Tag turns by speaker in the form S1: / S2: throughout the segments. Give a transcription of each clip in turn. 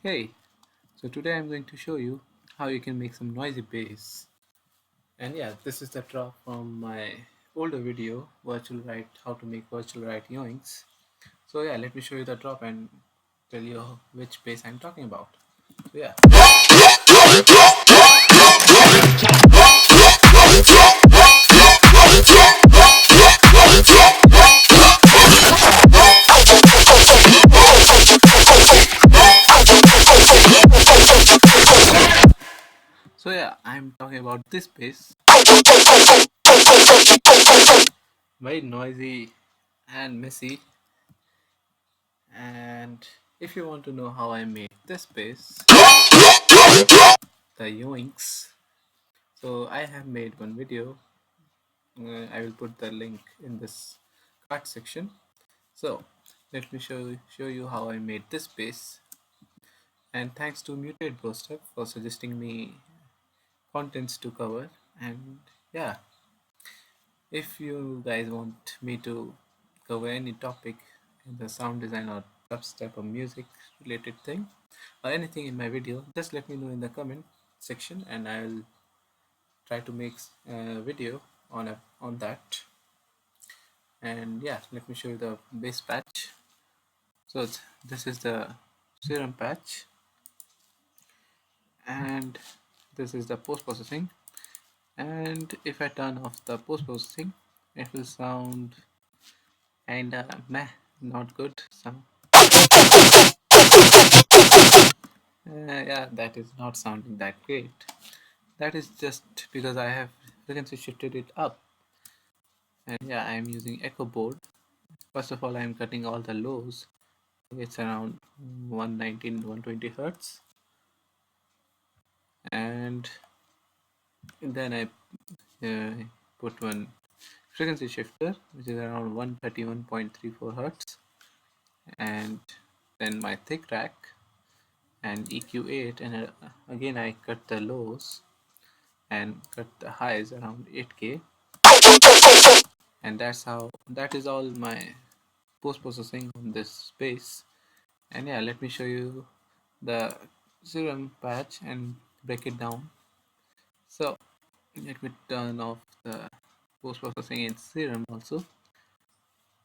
S1: Hey, so today I'm going to show you how you can make some noisy bass. And yeah, this is the drop from my older video, virtual write, how to make virtual write yoinks. So yeah, let me show you the drop and tell you which bass I'm talking about. So yeah. So yeah, I'm talking about this bass. Very noisy and messy. And if you want to know how I made this bass, the yoinks. So I have made one video. I will put the link in this card section. So let me show you how I made this bass. And thanks to Muted Dubstep for suggesting me contents to cover. And yeah, if you guys want me to cover any topic in the sound design or dubstep or music related thing or anything in my video, just let me know in the comment section and I'll try to make a video on that. And yeah, let me show you the bass patch. So this is the Serum patch, and this is the post processing. And if I turn off the post processing, it will sound kinda meh, not good. So yeah, that is not sounding that great. That is just because I have frequency shifted it up. And yeah, I am using echo board. First of all, I am cutting all the lows. It's around 119 120 hertz, and then I put one frequency shifter which is around 131.34 hertz, and then my thick rack and EQ8, and again I cut the lows and cut the highs around 8k, and that is all my post processing on this space. And yeah, let me show you the Serum patch and break it down. So let me turn off the post processing in Serum also.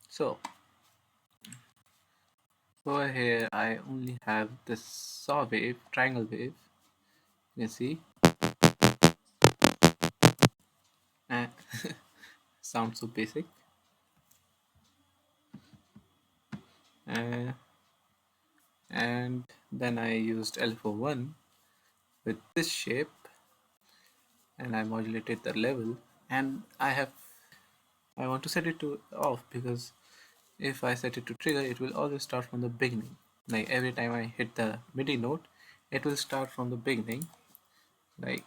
S1: So over here I only have this saw wave, triangle wave, you can see, and sounds so basic. uh, and then I used L41 with this shape, and I modulated the level, and I want to set it to off because if I set it to trigger, it will always start from the beginning. Like every time I hit the MIDI note, it will start from the beginning. Like,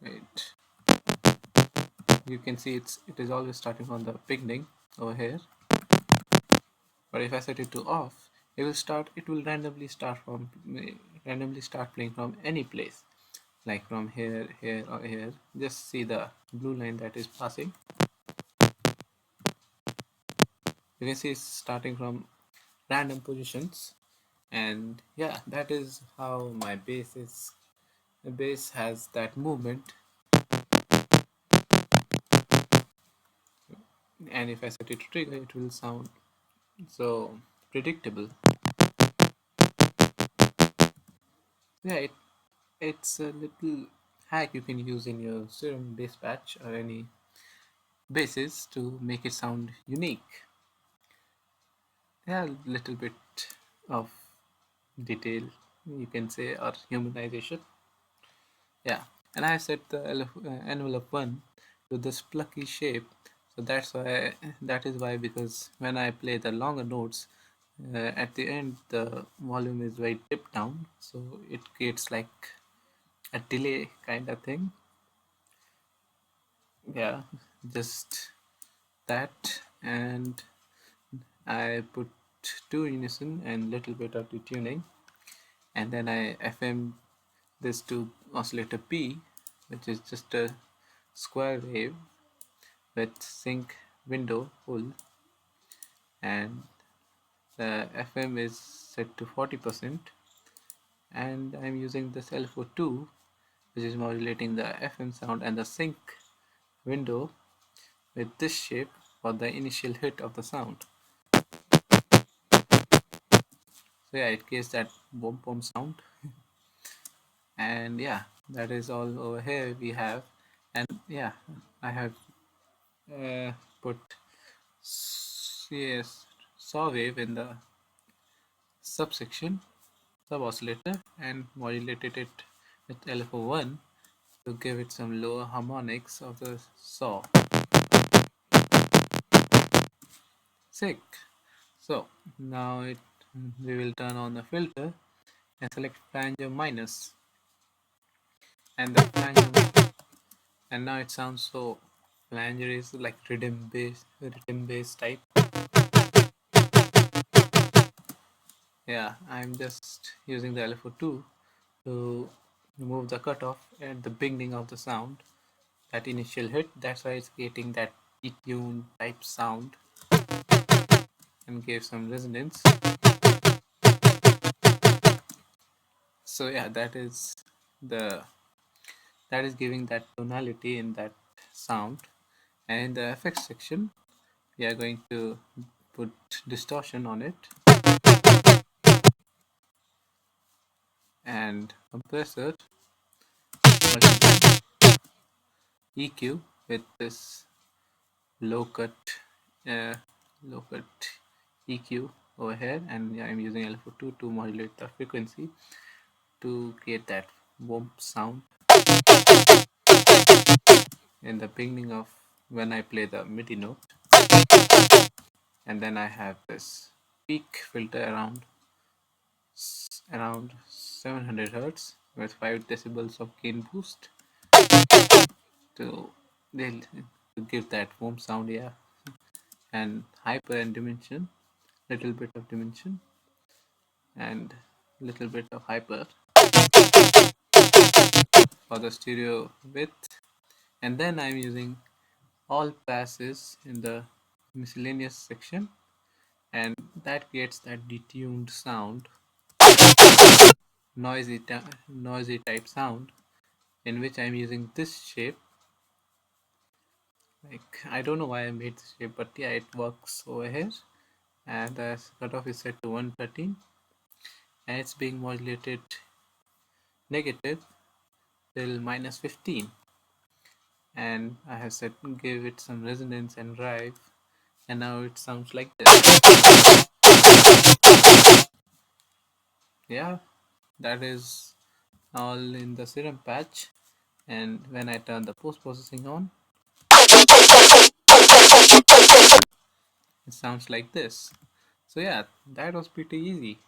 S1: right, you can see it is always starting from the beginning over here. But if I set it to off, it will randomly start playing from any place, like from here, here, or here. Just see the blue line that is passing. You can see it's starting from random positions. And yeah, that is how my bass is. The bass has that movement, and if I set it to trigger, it will sound so predictable. Yeah, it's a little hack you can use in your Serum bass patch or any basses to make it sound unique. Yeah, a little bit of detail, you can say, or humanization. Yeah, and I set the envelope 1 to this plucky shape, so that is why, because when I play the longer notes, at the end the volume is very dipped down, so it creates like a delay kind of thing. Yeah, just that. And I put two unison and little bit of detuning, and then I FM this to oscillator P, which is just a square wave with sync window full, and the FM is set to 40%, and I'm using this LFO2, which is modulating the FM sound and the sync window with this shape for the initial hit of the sound. So yeah, it gives that boom boom sound. And yeah, that is all over here we have. And yeah, I have uh, put CS saw wave in the subsection sub oscillator and modulated it with LFO1 to give it some lower harmonics of the saw. Sick. So now we will turn on the filter and select flanger minus, and the flanger, and now it sounds so. Flanger is like rhythm bass type. Yeah, I'm just using the LFO2 to remove the cutoff at the beginning of the sound, that initial hit. That's why it's getting that detune type sound and gave some resonance. So yeah, the that is giving that tonality in that sound. And in the effects section, we are going to put distortion on it and compressor, EQ with this low cut uh, low cut EQ over here, and I'm using LFO2 to modulate the frequency to create that womp sound in the beginning of when I play the MIDI note. And then I have this peak filter around 700 hertz with 5 decibels of gain boost to, to give that womp sound, yeah, and hyper and dimension, little bit of dimension and little bit of hyper for the stereo width. And then I'm using all passes in the miscellaneous section, and that creates that detuned sound, noisy type sound, in which I'm using this shape. Like, I don't know why I made this shape, but yeah, it works over here. And the cutoff is set to 113, and it's being modulated negative till -15. And I have set give it some resonance and drive, and now it sounds like this. Yeah, that is all in the Serum patch. And when I turn the post processing on, it sounds like this. So yeah, that was pretty easy.